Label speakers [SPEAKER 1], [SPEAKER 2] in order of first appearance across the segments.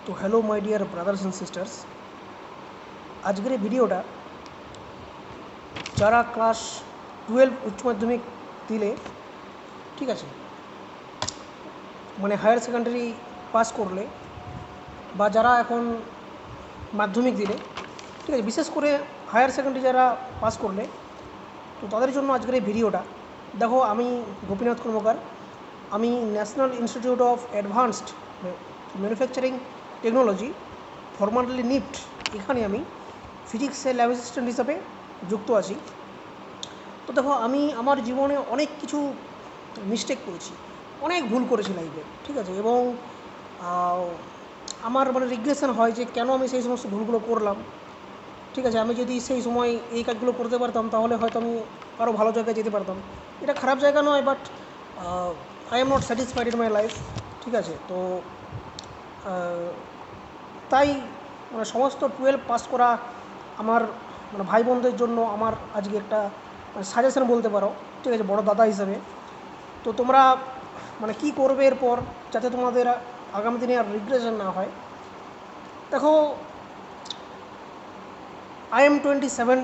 [SPEAKER 1] তো hello my dear brothers and sisters, আজকের এই ভিডিওটা যারা ক্লাস 12 উচ্চ মাধ্যমিক দিলে, ঠিক আছে, মানে হায়ার সেকেন্ডারি পাস করলে, বা যারা এখন মাধ্যমিক দিলে, ঠিক আছে, বিশেষ করে হায়ার সেকেন্ডারি যারা পাস করলে, তো তাদের জন্য আজকের এই ভিডিওটা। দেখো, আমি গোপীনাথ কর্মকার, আমি National Institute of Advanced Manufacturing Technology, formally NIFT, এখানে আমি ফিজিক্সের ল্যাব অ্যাসিস্ট্যান্ট হিসাবে যুক্ত আছি। তো দেখো, আমি আমার জীবনে অনেক কিছু মিস্টেক করেছি, অনেক ভুল করেছি লাইফে, ঠিক আছে, এবং আমার মানে রিগ্রেশন হয় যে কেন আমি সেই সমস্ত ভুলগুলো করলাম। ঠিক আছে, আমি যদি সেই সময় এই কাজগুলো করতে পারতাম তাহলে হয়তো আমি আরও ভালো জায়গায় যেতে পারতাম। এটা খারাপ জায়গা নয়, but I am not satisfied in my life, ঠিক আছে। তো তাই মানে সমস্ত 12 পাস করা আমার মানে ভাই বোনদের জন্য আমার আজকে একটা সাজেশন বলতে পারো, ঠিক আছে, বড় দাদা হিসাবে। তো তোমরা মানে কী করবে এরপর, যাতে তোমাদের আগামী দিনে আর রিগ্রেশন না হয়। দেখো, আই এম 27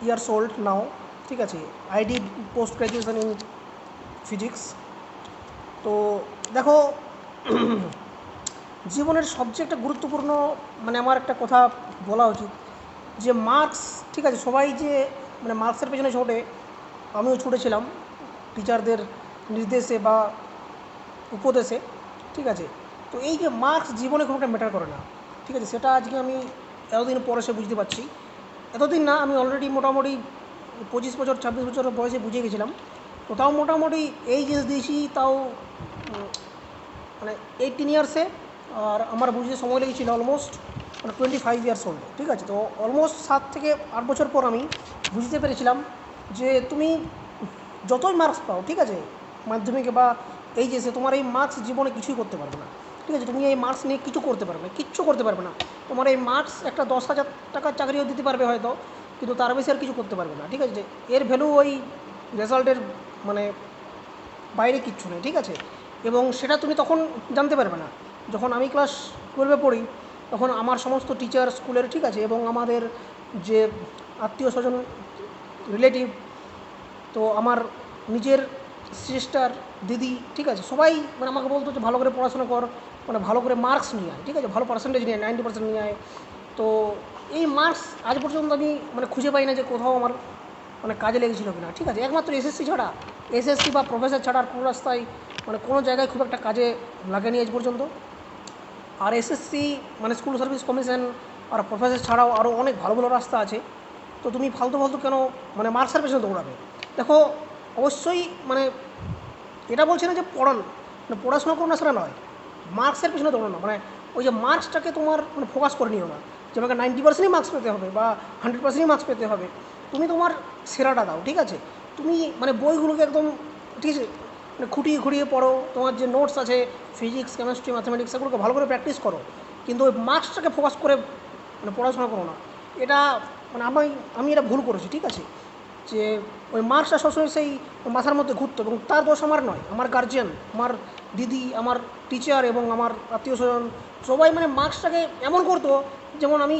[SPEAKER 1] ইয়ার্স ওল্ড নাও, ঠিক আছে। I did post graduation in physics. তো দেখো, জীবনের সবচেয়ে একটা গুরুত্বপূর্ণ মানে আমার একটা কথা বলা উচিত, যে মার্কস, ঠিক আছে, সবাই যে মানে মার্কসের পেছনে ছোটে, আমিও ছুটেছিলাম টিচারদের নির্দেশে বা উপদেশে, ঠিক আছে। তো এই যে মার্কস জীবনে খুব একটা ম্যাটার করে না, ঠিক আছে, সেটা আজকে আমি এতদিন পরে সে বুঝতে পারছি। এতদিন না, আমি অলরেডি মোটামুটি 25 বছর 26 বছর বয়সে বুঝে গেছিলাম। তো তাও মোটামুটি এই জিনিস দিয়েছি, তাও মানে 18 ইয়ার্সে। আর আমার বুঝতে সময় লেগেছিল অলমোস্ট মানে 25 ইয়ার্স ওল্ড, ঠিক আছে। তো অলমোস্ট 7 থেকে 8 বছর পর আমি বুঝতে পেরেছিলাম যে তুমি যতই মার্কস পাও, ঠিক আছে, মাধ্যমিকে বা এইচএসে, তোমার এই মার্কস জীবনে কিছুই করতে পারবে না, ঠিক আছে। তুমি এই মার্কস নিয়ে কিছু করতে পারবে না, কিচ্ছু করতে পারবে না। তোমার এই মার্কস একটা 10,000 টাকার চাকরিও দিতে পারবে হয়তো, কিন্তু তার বেশি আর কিছু করতে পারবে না, ঠিক আছে। এর ভ্যালু ওই রেজাল্টের মানে বাইরে কিচ্ছু নেই, ঠিক আছে। এবং সেটা তুমি তখন জানতে পারবে না। যখন আমি ক্লাস 12-এ পড়ি, তখন আমার সমস্ত টিচার স্কুলের, ঠিক আছে, এবং আমাদের যে আত্মীয় স্বজন, রিলেটিভ, তো আমার নিজের সিস্টার, দিদি, ঠিক আছে, সবাই মানে আমাকে বলতো যে ভালো করে পড়াশোনা কর, মানে ভালো করে মার্কস নিয়ে আয়, ঠিক আছে, ভালো পার্সেন্টেজ নিয়ে আয়, 90% নিয়ে আয়। তো এই মার্কস আজ পর্যন্ত আমি মানে খুঁজে পাই না যে কোথাও আমার মানে কাজে লেগেছিল কিনা, ঠিক আছে। একমাত্র এসএসসি ছাড়া, এসএসসি বা প্রফেসর ছাড়া আর কোনো রাস্তায় মানে কোনো জায়গায় খুব একটা কাজে লাগেনি আজ পর্যন্ত। আর এসএসসি মানে স্কুল সার্ভিস কমিশন আর প্রফেসর ছাড়াও আরও অনেক ভালো ভালো রাস্তা আছে। তো তুমি ফালতু ফালতু কেন মানে মার্কসের পেছনে দৌড়াবে? দেখো, অবশ্যই মানে এটা বলছি না যে পড়ান মানে পড়াশোনা করো না, সেটা নয়, মার্কসের পিছনে দৌড়ো না। মানে ওই যে মার্কসটাকে তোমার মানে ফোকাস করে নিও না যে আমাকে 90%ই মার্কস পেতে হবে বা 100%ই মার্কস পেতে হবে। তুমি তোমার সেরাটা দাও, ঠিক আছে। তুমি মানে বইগুলোকে একদম, ঠিক আছে, মানে খুঁটিয়ে খুঁটিয়ে পড়ো, তোমার যে নোটস আছে ফিজিক্স, কেমিস্ট্রি, ম্যাথামেটিক্স, সেগুলোকে ভালো করে প্র্যাকটিস করো, কিন্তু ওই মার্কসটাকে ফোকাস করে মানে পড়াশোনা করো না। এটা মানে আমি এটা ভুল করেছি, ঠিক আছে, যে ওই মার্কসটা সবসময় সেই মাথার মধ্যে ঘুরতো, এবং তার দোষ আমার নয়, আমার গার্জিয়ান, আমার দিদি, আমার টিচার এবং আমার আত্মীয় স্বজন সবাই মানে মার্কসটাকে এমন করতো যেমন আমি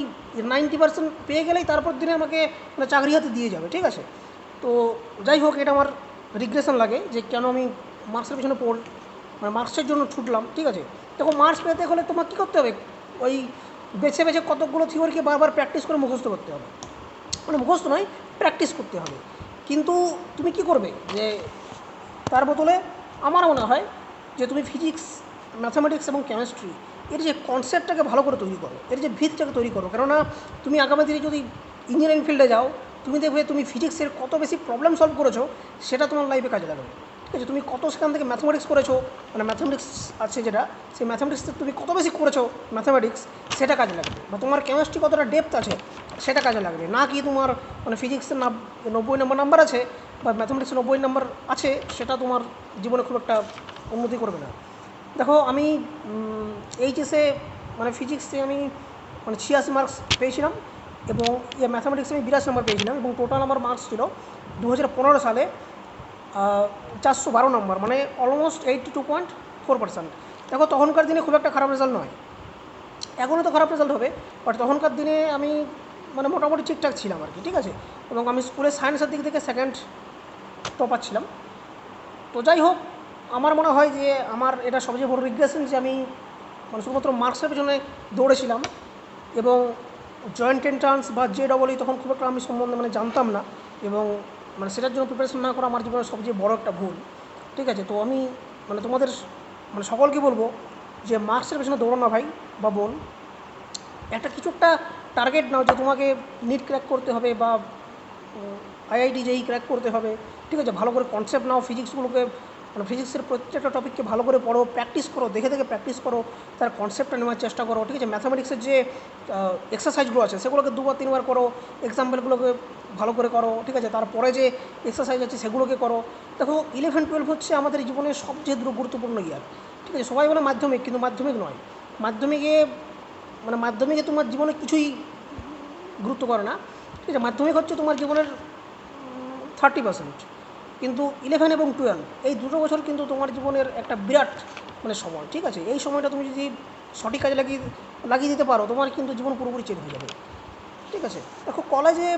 [SPEAKER 1] 90% পেয়ে গেলেই তারপর দিনে আমাকে মানে চাকরি হাতে দিয়ে যাবে, ঠিক আছে। তো যাই হোক, এটা আমার রিগ্রেশন লাগে যে কেন আমি মার্কসের পিছনে মানে মার্কসের জন্য ছুটলাম, ঠিক আছে। দেখো, মার্কস পেতে হলে তোমার কী করতে হবে, ওই বেছে বেছে কতকগুলো থিওরিকে বারবার প্র্যাকটিস করে মুখস্থ করতে হবে, মানে মুখস্থ নয়, প্র্যাকটিস করতে হবে। কিন্তু তুমি কি করবে যে তার বদলে আমার মনে হয় যে তুমি ফিজিক্স, ম্যাথামেটিক্স এবং কেমিস্ট্রি এর যে কনসেপ্টটাকে ভালো করে তৈরি করো, এর যে ভিতটাকে তৈরি করো। কেননা তুমি আগামী দিনে যদি ইঞ্জিনিয়ারিং ফিল্ডে যাও, তুমি দেখবে তুমি ফিজিক্সের কত বেশি প্রবলেম সলভ করেছো, সেটা তোমার লাইফে কাজে লাগবে, ঠিক আছে। তুমি কত সেখান থেকে ম্যাথামেটিক্স করেছো, মানে ম্যাথামেটিক্স আছে যেটা, সেই ম্যাথামেটিক্স তুমি কত বেশি করেছো ম্যাথামেটিক্স, সেটা কাজে লাগবে। বা তোমার কেমিস্ট্রি কতটা ডেপথ আছে, সেটা কাজে লাগবে না। কি তোমার মানে ফিজিক্সের 90 নাম্বার আছে বা ম্যাথামেটিক্সে 90 নাম্বার আছে, সেটা তোমার জীবনে খুব একটা উন্নতি করবে না। দেখো, আমি এইচএসে মানে ফিজিক্সে আমি মানে 86 মার্কস পেয়েছিলাম, এবং ম্যাথামেটিক্সে আমি 82 নম্বর পেয়েছিলাম, এবং টোটাল আমার মার্কস ছিল 2015 সালে 412 নম্বর, মানে অলমোস্ট 82.4%। দেখো, তখনকার দিনে খুব একটা খারাপ রেজাল্ট নয়। এখনও তো খারাপ রেজাল্ট হবে, বাট তখনকার দিনে আমি মানে মোটামুটি ঠিকঠাক ছিলাম আর কি, ঠিক আছে। এবং আমি স্কুলে সায়েন্সের দিক থেকে সেকেন্ড টপার ছিলাম। তো যাই হোক, আমার মনে হয় যে আমার এটা সবচেয়ে বড় রিগ্রেশন যে আমি মানে শুধুমাত্র মার্কসের পেছনে দৌড়েছিলাম, এবং জয়েন্ট এন্ট্রান্স বা JEE তখন খুব একটা আমি সম্বন্ধে মানে জানতাম না, এবং মানে সেটার জন্য প্রিপারেশন না করা আমার জীবনের সবচেয়ে বড় একটা ভুল, ঠিক আছে। তো আমি মানে তোমাদের মানে সকলকে বলবো যে মার্কসের পেছনে দৌড়ো না ভাই বা বোন, কিছু একটা টার্গেট নাও যে তোমাকে নিট ক্র্যাক করতে হবে বা IIT JEE ক্র্যাক করতে হবে, ঠিক আছে। ভালো করে কনসেপ্ট নাও, ফিজিক্সগুলোকে মানে ফিজিক্সের প্রত্যেকটা টপিককে ভালো করে পড়ো, প্র্যাকটিস করো, দেখে দেখে প্র্যাকটিস করো, তার কনসেপ্টটা নেওয়ার চেষ্টা করো, ঠিক আছে। ম্যাথামেটিক্সের যে এক্সারসাইজগুলো আছে সেগুলোকে 2-3 বার করো, এক্সাম্পলগুলোকে ভালো করে করো, ঠিক আছে। তারপরে যে এক্সারসাইজ আছে সেগুলোকে করো। দেখো 11-12 হচ্ছে আমাদের জীবনের সবচেয়ে গুরুত্বপূর্ণ ইয়ার, ঠিক আছে। সবাই বলে মাধ্যমিক, কিন্তু মাধ্যমিক নয়। মাধ্যমিকে মানে মাধ্যমিকে তোমার জীবনে কিছুই গুরুত্ব করে না, ঠিক আছে। মাধ্যমিক হচ্ছে তোমার জীবনের 30%, কিন্তু 11 এবং 12 এই দুটো বছর কিন্তু তোমার জীবনের একটা বিরাট মানে সময়, ঠিক আছে। এই সময়টা তুমি যদি সঠিক কাজে লাগিয়ে দিতে পারো, তোমার কিন্তু জীবন পুরোপুরি চেঞ্জ হয়ে যাবে, ঠিক আছে। দেখো কলেজে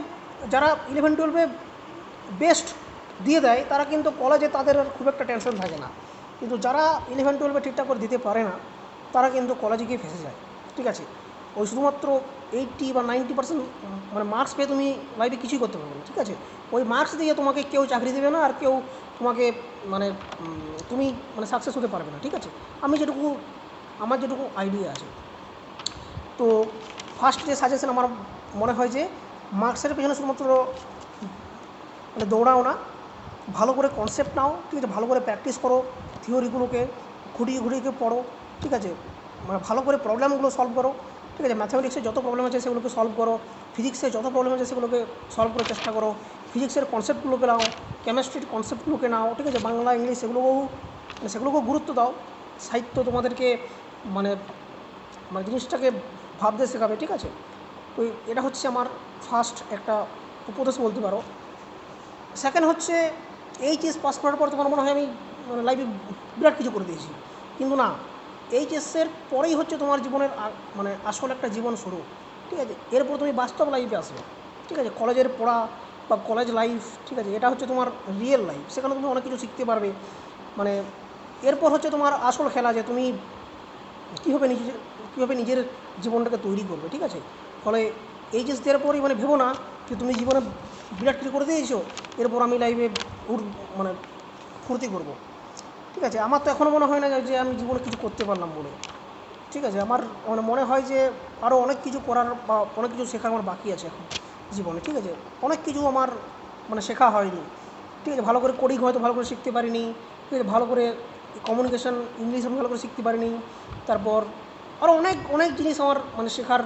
[SPEAKER 1] যারা 11-12-এ বেস্ট দিয়ে দেয় তারা কিন্তু কলেজে তাদের আর খুব একটা টেনশন থাকে না, কিন্তু যারা 11-12-এ ঠিকঠাক করে দিতে পারে না তারা কিন্তু কলেজে গিয়ে ফেঁসে যায়, ঠিক আছে। ওই শুধুমাত্র 80 বা 90% মানে মার্কস পেয়ে তুমি লাইফে কিছুই করতে পারবে না, ঠিক আছে। ওই মার্কস দিয়ে তোমাকে কেউ চাকরি দেবে না, আর কেউ তোমাকে মানে তুমি মানে সাকসেস হতে পারবে না, ঠিক আছে। আমার যেটুকু আইডিয়া আছে, তো ফার্স্ট যে সাজেশন আমার মনে হয় যে মার্কসের পেছনে শুধুমাত্র মানে দৌড়াও না, ভালো করে কনসেপ্ট নাও, ঠিক আছে। ভালো করে প্র্যাকটিস করো, থিওরিগুলোকে ঘুরিয়ে ঘুরিয়ে পড়ো, ঠিক আছে। মানে ভালো করে প্রবলেমগুলো সলভ করো, ঠিক আছে। ম্যাথামেটিক্সে যত প্রবলেম আছে সেগুলোকে সলভ করো, ফিজিক্সে যত প্রবলেম আছে সেগুলোকে সলভ করার চেষ্টা করো, ফিজিক্সের কনসেপ্টগুলোকে নাও, কেমিস্ট্রির কনসেপ্টগুলোকে নাও, ঠিক আছে। বাংলা ইংলিশ সেগুলোকেও গুরুত্ব দাও। সাহিত্য তোমাদেরকে মানে মানে জিনিসটাকে ভাবতে শেখাবে, ঠিক আছে। তো এটা হচ্ছে আমার ফার্স্ট একটা উপদেশ বলতে পারো। সেকেন্ড হচ্ছে HS পাস করার পর তোমার মনে হয় আমি মানে লাইফে বিরাট কিছু করে দিয়েছি, কিন্তু না। HSের পরেই হচ্ছে তোমার জীবনের মানে আসল একটা জীবন শুরু, ঠিক আছে। এরপর তুমি বাস্তব লাইফে আসবে, ঠিক আছে। কলেজের পড়া বা কলেজ লাইফ, ঠিক আছে, এটা হচ্ছে তোমার রিয়েল লাইফ, সেখানে তুমি অনেক কিছু শিখতে পারবে। মানে এরপর হচ্ছে তোমার আসল খেলা, যে তুমি কীভাবে নিজের জীবনটাকে তৈরি করবে, ঠিক আছে। ফলে HS দেওয়ার পরই মানে ভেবো না যে তুমি জীবনে বিরাট কিছু করে দিয়েছো, এরপর আমি লাইফে মানে ফুর্তি করব, ঠিক আছে। আমার তো এখনও মনে হয় না যে আমি জীবনে কিছু করতে পারলাম বলে, ঠিক আছে। আমার মানে মনে হয় যে আরও অনেক কিছু করার বা অনেক কিছু শেখার আমার বাকি আছে এখন জীবনে, ঠিক আছে। অনেক কিছু আমার মানে শেখা হয়নি, ঠিক আছে। ভালো করে কোডিং হয়তো ভালো করে শিখতে পারিনি, ঠিক আছে। ভালো করে কমিউনিকেশন ইংলিশ আমি ভালো করে শিখতে পারিনি। তারপর আরও অনেক অনেক জিনিস আমার মানে শেখার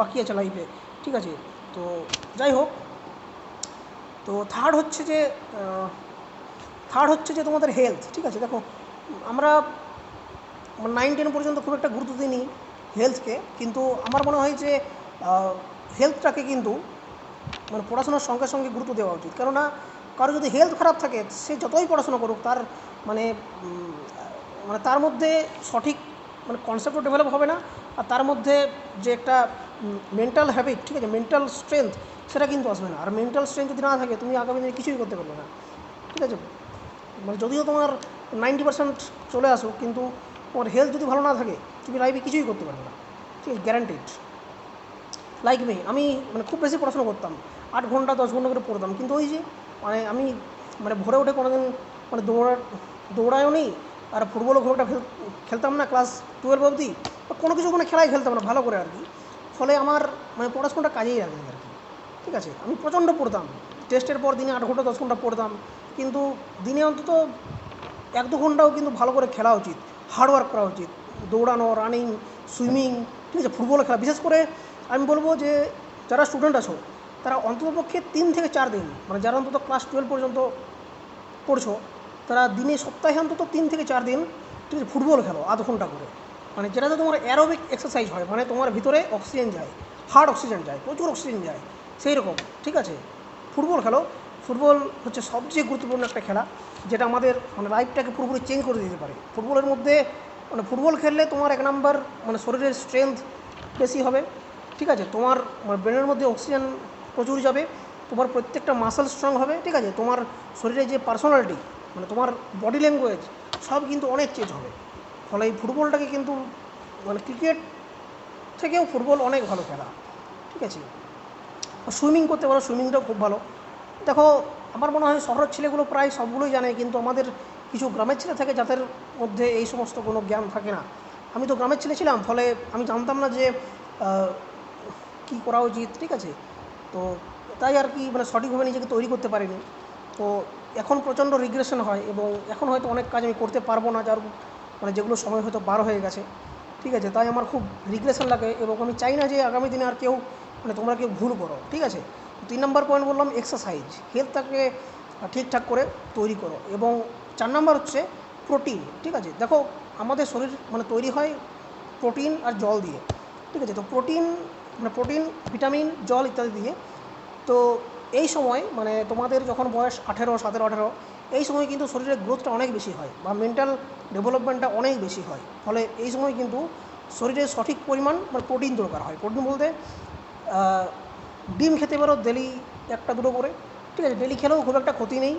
[SPEAKER 1] বাকি আছে লাইফে, ঠিক আছে। তো যাই হোক, তো থার্ড হচ্ছে যে তোমাদের হেলথ, ঠিক আছে। দেখো আমরা 9-10 পর্যন্ত খুব একটা গুরুত্ব দিইনি হেলথকে, কিন্তু আমার মনে হয় যে হেলথটাকে কিন্তু মানে পড়াশোনার সঙ্গে সঙ্গে গুরুত্ব দেওয়া উচিত। কেননা কারো যদি হেলথ খারাপ থাকে সে যতই পড়াশোনা করুক তার মানে মানে তার মধ্যে সঠিক মানে কনসেপ্টও ডেভেলপ হবে না, আর তার মধ্যে যে একটা মেন্টাল হ্যাবিট, ঠিক আছে, মেন্টাল স্ট্রেংথ, সেটা কিন্তু আসবে না। আর মেন্টাল স্ট্রেংথ যদি না থাকে তুমি আগামী দিনে কিছুই করতে পারবে না, ঠিক আছে। মানে যদিও তোমার 90% চলে আসুক, কিন্তু তোমার হেলথ যদি ভালো না থাকে তুমি লাইফে কিছুই করতে পারবে না, ঠিক আছে, গ্যারান্টিড। লাইক আমি মানে খুব বেশি পড়াশোনা করতাম, 8 ঘন্টা 10 ঘন্টা করে পড়তাম, কিন্তু ওই যে মানে আমি মানে ভোরে উঠে কোনোদিন মানে দৌড়ায়ও নেই, আর ফুটবলও খুব একটা খেলতাম না ক্লাস 12 অবধি, কোনো কিছু মানে খেলাই খেলতাম না ভালো করে আর কি। ফলে আমার মানে পড়াশোনাটা কাজেই লাগেনি আর কি, ঠিক আছে। আমি প্রচণ্ড পড়তাম, টেস্টের পর দিনে 8 ঘন্টা 10 ঘন্টা পড়তাম, কিন্তু দিনে অন্তত 1-2 ঘন্টাও কিন্তু ভালো করে খেলা উচিত, হার্ডওয়ার্ক করা উচিত, দৌড়ানো, রানিং, সুইমিং, ঠিক আছে, ফুটবল খেলা। বিশেষ করে আমি বলবো যে যারা স্টুডেন্ট আছো তারা অন্ততপক্ষে 3 থেকে 4 দিন, মানে যারা অন্তত ক্লাস 12 পর্যন্ত পড়ছো, তারা দিনে সপ্তাহে অন্তত 3 থেকে 4 দিন, ঠিক আছে, ফুটবল খেলো আধ ঘন্টা করে। মানে যেটাতে তোমার অ্যারোবিক এক্সারসাইজ হয়, মানে তোমার ভিতরে অক্সিজেন যায়, হার্ড অক্সিজেন যায়, প্রচুর অক্সিজেন যায়, সেই রকম, ঠিক আছে। ফুটবল খেলো। ফুটবল হচ্ছে সবচেয়ে গুরুত্বপূর্ণ একটা খেলা, যেটা আমাদের মানে লাইফটাকে পুরোপুরি চেঞ্জ করে দিতে পারে। ফুটবলের মধ্যে মানে ফুটবল খেললে তোমার 1 নাম্বার মানে শরীরের স্ট্রেংথ বেশি হবে, ঠিক আছে, তোমার ব্রেনের মধ্যে অক্সিজেন প্রচুর যাবে, তোমার প্রত্যেকটা মাসেল স্ট্রং হবে, ঠিক আছে, তোমার শরীরে যে পার্সোনালিটি মানে তোমার বডি ল্যাঙ্গুয়েজ সব কিন্তু অনেক চেঞ্জ হবে। ফলে এই ফুটবলটাকে কিন্তু মানে ক্রিকেট থেকেও ফুটবল অনেক ভালো খেলা, ঠিক আছে। সুইমিং করতে পারো, সুইমিংটাও খুব ভালো। দেখো, আমার মনে হয় শহরের ছেলেগুলো প্রায় সবগুলোই জানে, কিন্তু আমাদের কিছু গ্রামের ছেলে থাকে যাদের মধ্যে এই সমস্ত কোনো জ্ঞান থাকে না। আমি তো গ্রামের ছেলে ছিলাম, ফলে আমি জানতাম না যে কী করা উচিত, ঠিক আছে। তো তাই আর কি মানে সঠিকভাবে নিজেকে তৈরি করতে পারিনি। তো এখন প্রচণ্ড রিগ্রেশন হয় এবং এখন হয়তো অনেক কাজ আমি করতে পারবো না, যার মানে যেগুলো সময় হয়তো বার হয়ে গেছে, ঠিক আছে। তাই আমার খুব রিগ্রেশন লাগে এবং আমি চাই না যে আগামী দিনে আর কেউ মানে তোমরা কেউ ভুল করো, ঠিক আছে। 3 নম্বর পয়েন্ট বললাম এক্সারসাইজ, হেলথটাকে ঠিকঠাক করে তৈরি করো। এবং 4 নম্বর হচ্ছে প্রোটিন, ঠিক আছে। দেখো, আমাদের শরীর মানে তৈরি হয় প্রোটিন আর জল দিয়ে, ঠিক আছে। তো প্রোটিন ভিটামিন জল ইত্যাদি দিয়ে। তো এই সময় মানে তোমাদের যখন বয়স 18, 17, 18, এই সময় কিন্তু শরীরের গ্রোথটা অনেক বেশি হয় বা মেন্টাল ডেভেলপমেন্টটা অনেক বেশি হয়। ফলে এই সময় কিন্তু শরীরের সঠিক পরিমাণ মানে প্রোটিন দরকার হয়। প্রোটিন বলতে ডিম খেতে পারো ডেলি 1-2 করে, ঠিক আছে। ডেলি খেলেও খুব একটা ক্ষতি নেই,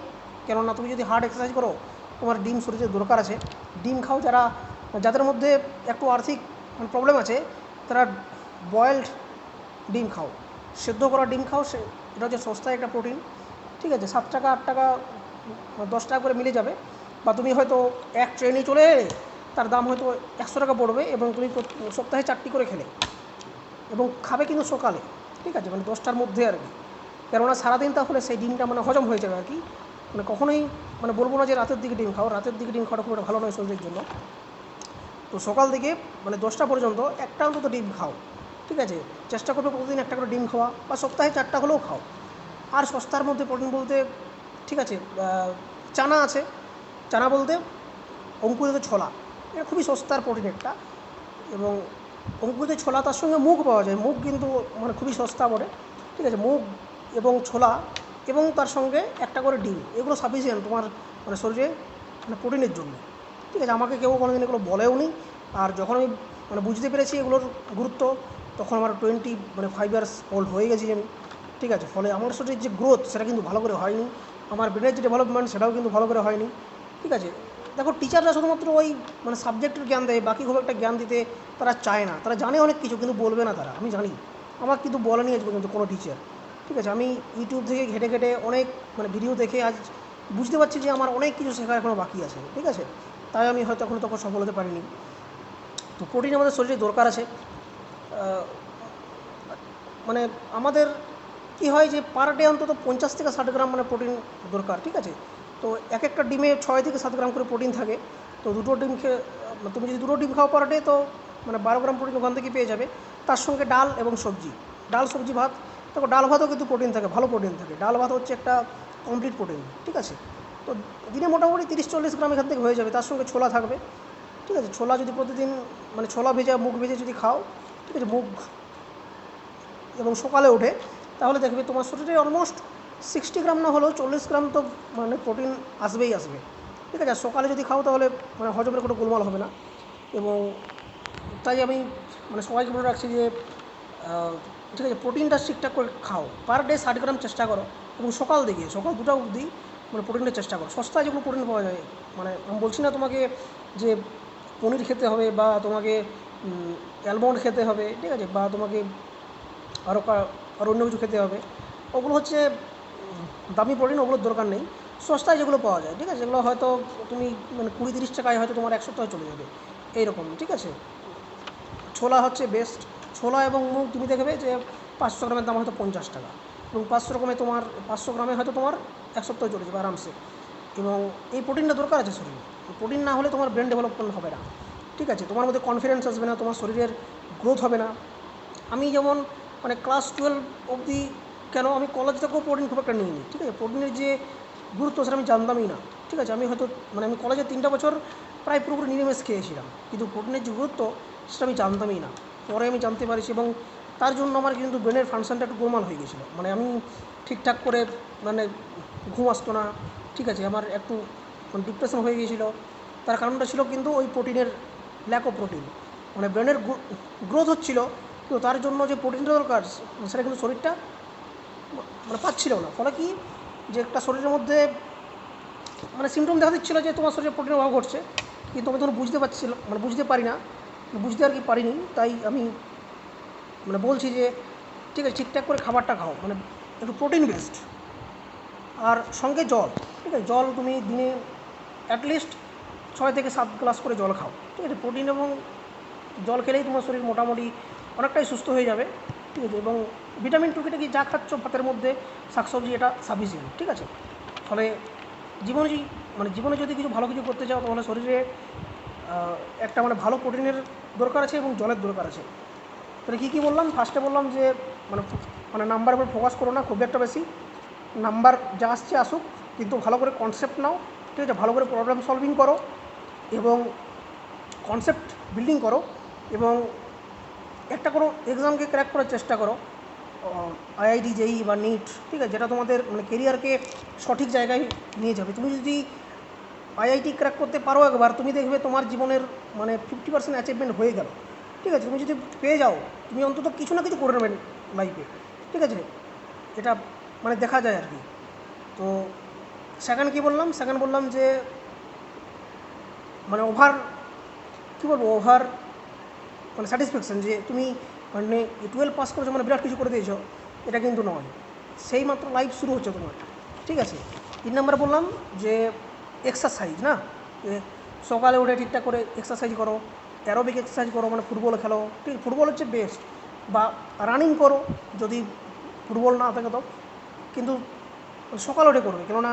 [SPEAKER 1] কেননা তুমি যদি হার্ড এক্সারসাইজ করো তোমার ডিম শরীরে দরকার আছে। ডিম খাও, যাদের মধ্যে একটু আর্থিক প্রবলেম আছে তারা বয়েলড ডিম খাও, সেদ্ধ করা ডিম খাও। এটা হচ্ছে সস্তায় একটা প্রোটিন, ঠিক আছে। 7 টাকা 8 টাকা 10 টাকা করে মিলে যাবে। বা তুমি হয়তো এক ট্রেনে চলে এলে তার দাম হয়তো 100 টাকা পড়বে এবং তুমি সপ্তাহে 4টি করে খেলে এবং খাবে কিন্তু সকালে, ঠিক আছে, মানে 10টার মধ্যে আর কি। কেননা সারাদিন তাহলে সেই ডিমটা মানে হজম হয়ে যাবে আর কি। মানে কখনোই মানে বলবো না যে রাতের দিকে ডিম খাও, রাতের দিকে ডিম খাওয়াটা খুব একটা ভালো নয় শরীরের জন্য। তো সকাল থেকে মানে 10টা পর্যন্ত একটা অন্তত ডিম খাও, ঠিক আছে। চেষ্টা করবে প্রতিদিন একটা করে ডিম খাওয়া বা সপ্তাহে 4টা হলেও খাও। আর সস্তার মধ্যে প্রোটিন বলতে, ঠিক আছে, চানা আছে। চানা বলতে অঙ্কুরিত ছোলা, এটা খুবই সস্তার প্রোটিন একটা। এবং অঙ্কুরিত ছোলা, তার সঙ্গে মুগ পাওয়া যায়, মুগ কিন্তু মানে খুবই সস্তা পড়ে, ঠিক আছে। মুগ এবং ছোলা এবং তার সঙ্গে একটা করে ডিম, এগুলো সাফিসিয়েন্ট তোমার মানে শরীরে মানে প্রোটিনের জন্য, ঠিক আছে। আমাকে কেউ কোনোদিন এগুলো বলেও নি। আর যখন আমি মানে বুঝতে পেরেছি এগুলোর গুরুত্ব, তখন আমার 5 ইয়ার্স ওল্ড হয়ে গেছি আমি, ঠিক আছে। ফলে আমার শরীরের যে গ্রোথ সেটা কিন্তু ভালো করে হয়নি, আমার ব্রেনের যে ডেভেলপমেন্ট সেটাও কিন্তু ভালো করে হয়নি, ঠিক আছে। দেখো, টিচাররা শুধুমাত্র ওই মানে সাবজেক্টের জ্ঞান দেয়, বাকি খুব একটা জ্ঞান দিতে তারা চায় না। তারা জানে অনেক কিছু, কিন্তু বলবে না তারা, আমি জানি। আমার কিন্তু বলেনি আজ পর্যন্ত কোনো টিচার, ঠিক আছে। আমি ইউটিউব থেকে ঘেটে ঘেটে অনেক মানে ভিডিও দেখে আজ বুঝতে পারছি যে আমার অনেক কিছু শেখার এখনও বাকি আছে, ঠিক আছে। তাই আমি হয়তো এখনও তখন সফল হতে পারিনি। তো প্রোটিন আমাদের শরীরে দরকার আছে। মানে আমাদের কি হয় যে পার ডে অন্তত 50 থেকে 60 গ্রাম মানে প্রোটিন দরকার, ঠিক আছে। তো এক একটা ডিমে 6 থেকে 7 গ্রাম করে প্রোটিন থাকে। তো দুটো ডিম খেয়ে তুমি যদি 2টো ডিম খাও পার ডে, তো মানে 12 গ্রাম প্রোটিন ওখান থেকে পেয়ে যাবে। তার সঙ্গে ডাল এবং সবজি, ডাল সবজি ভাত। দেখো, ডাল ভাতও কিন্তু প্রোটিন থাকে, ভালো প্রোটিন থাকে। ডাল ভাত হচ্ছে একটা কমপ্লিট প্রোটিন, ঠিক আছে। তো দিনে মোটামুটি 30-40 গ্রাম এখান থেকে হয়ে যাবে। তার সঙ্গে ছোলা থাকবে, ঠিক আছে। ছোলা যদি প্রতিদিন মানে ছোলা ভেজা মুগ ভেজে যদি খাও, ঠিক আছে, মুগ এবং সকালে উঠে, তাহলে দেখবে তোমার শরীরে অলমোস্ট 60 গ্রাম না হলেও 40 গ্রাম তো মানে প্রোটিন আসবেই আসবে, ঠিক আছে। আর সকালে যদি খাও তাহলে মানে হজমের কোনো গোলমাল হবে না। এবং তাই আমি মানে সবাইকে বলে রাখছি যে ঠিক আছে, প্রোটিনটা ঠিকঠাক করে খাও, পার ডে 60 গ্রাম চেষ্টা করো। এবং সকাল 2টা অবধি মানে প্রোটিনের চেষ্টা করো। সস্তায় যেগুলো প্রোটিন পাওয়া যায়, মানে আমি বলছি না তোমাকে যে পনির খেতে হবে বা তোমাকে অ্যালমন্ড খেতে হবে, ঠিক আছে, বা তোমাকে আরও অন্য কিছু খেতে হবে। ওগুলো হচ্ছে দামি প্রোটিন, ওগুলোর দরকার নেই। সস্তায় যেগুলো পাওয়া যায়, ঠিক আছে, যেগুলো হয়তো তুমি মানে 20-30 টাকায় হয়তো তোমার 1 সপ্তাহে চলে যাবে এইরকম, ঠিক আছে। ছোলা হচ্ছে বেস্ট। ছোলা এবং মুগ তুমি দেখবে যে 500 গ্রামের দাম হয়তো 50 টাকা, এবং 500 গ্রামে হয়তো তোমার 1 সপ্তাহে চলে যাবে আরামসে। এবং এই প্রোটিনটা দরকার আছে শরীরে। প্রোটিন না হলে তোমার ব্রেন ডেভেলপমেন্ট হবে না, ঠিক আছে। তোমার মধ্যে কনফিডেন্স আসবে না, তোমার শরীরের গ্রোথ হবে না। আমি যেমন মানে ক্লাস 12 অবধি, কেন আমি কলেজ থেকেও প্রোটিন খুব একটা নিইনি, ঠিক আছে। প্রোটিনের যে গুরুত্ব সেটা আমি জানতামই না, ঠিক আছে। আমি হয়তো মানে আমি কলেজে 3টা বছর প্রায় পুরোপুরি নিরামিষ খেয়েছিলাম, কিন্তু প্রোটিনের যে গুরুত্ব সেটা আমি জানতামই না। পরে আমি জানতে পারছি এবং তার জন্য আমার কিন্তু ব্রেনের ফাংশনটা একটু গোলমাল হয়ে গেছিলো। মানে আমি ঠিকঠাক করে মানে ঘুম আসতো না, ঠিক আছে। আমার একটু ডিপ্রেশন হয়ে গিয়েছিলো। তার কারণটা ছিল কিন্তু ওই প্রোটিনের ল্যাক অফ প্রোটিন। মানে ব্রেনের গ্রোথ হচ্ছিলো, কিন্তু তার জন্য যে প্রোটিনটা দরকার সেটা কিন্তু শরীরটা মানে পাচ্ছিল না। ফলে কি যে একটা শরীরের মধ্যে মানে সিমটম দেখা দিচ্ছিলো যে তোমার শরীরে প্রোটিনের অভাব ঘটছে, কিন্তু আমি তখন বুঝতে পারছিলাম মানে বুঝতে পারি না, বুঝতে আর কি পারিনি। তাই আমি মানে বলছি যে ঠিক আছে ঠিকঠাক করে খাবারটা খাও, মানে একটু প্রোটিন বেসড, আর সঙ্গে জল। ঠিক আছে, জল তুমি দিনে অ্যাটলিস্ট 6 থেকে 7 গ্লাস করে জল খাও। ঠিক আছে, প্রোটিন এবং জল খেলেই তোমার শরীর মোটামুটি অনেকটাই সুস্থ হয়ে যাবে। ঠিক আছে, এবং ভিটামিন টুকিটাকি যা খাচ্ছ ভাতের মধ্যে শাকসবজি এটা সাফিসিয়েন্ট। ঠিক আছে, ফলে জীবনে মানে জীবনে যদি কিছু ভালো কিছু করতে চাও তাহলে শরীরে একটা মানে ভালো প্রোটিনের দরকার আছে এবং জলের দরকার আছে। তাহলে কী কী বললাম? ফার্স্টে বললাম যে মানে মানে নাম্বারের উপর ফোকাস করো না খুব একটা বেশি, নাম্বার যা আসছে আসুক, কিন্তু ভালো করে কনসেপ্ট নাও। ঠিক আছে, ভালো করে প্রবলেম সলভিং করো এবং কনসেপ্ট বিল্ডিং করো, এবং একটা কোনো এক্সামকে ক্র্যাক করার চেষ্টা করো, আইআইটি জেই বা নিট। ঠিক আছে, যেটা তোমাদের মানে কেরিয়ারকে সঠিক জায়গায় নিয়ে যাবে। তুমি যদি আইআইটি ক্র্যাক করতে পারো একবার, তুমি দেখবে তোমার জীবনের মানে 50% অ্যাচিভমেন্ট হয়ে গেল। ঠিক আছে, তুমি যদি পেয়ে যাও, তুমি অন্তত কিছু না কিছু করে নেবেন লাইফে। ঠিক আছে, এটা মানে দেখা যায় আর কি। তো সেকেন্ড কী বললাম? সেকেন্ড বললাম যে মানে কী বলবো, ওভার মানে স্যাটিসফ্যাকশান যে তুমি মানে 12 পাস করেছো মানে বিরাট কিছু করে দিয়েছো, এটা কিন্তু নয়। সেই মাত্র লাইফ শুরু হচ্ছে তোমার। ঠিক আছে, 3 নম্বরে বললাম যে এক্সারসাইজ, না সকালে উঠে ঠিকঠাক করে এক্সারসাইজ করো, অ্যারোবিক এক্সারসাইজ করো, মানে ফুটবল খেলো। ঠিক, ফুটবল হচ্ছে বেস্ট, বা রানিং করো যদি ফুটবল না থাকে তো, কিন্তু সকালে উঠে করবে, কেননা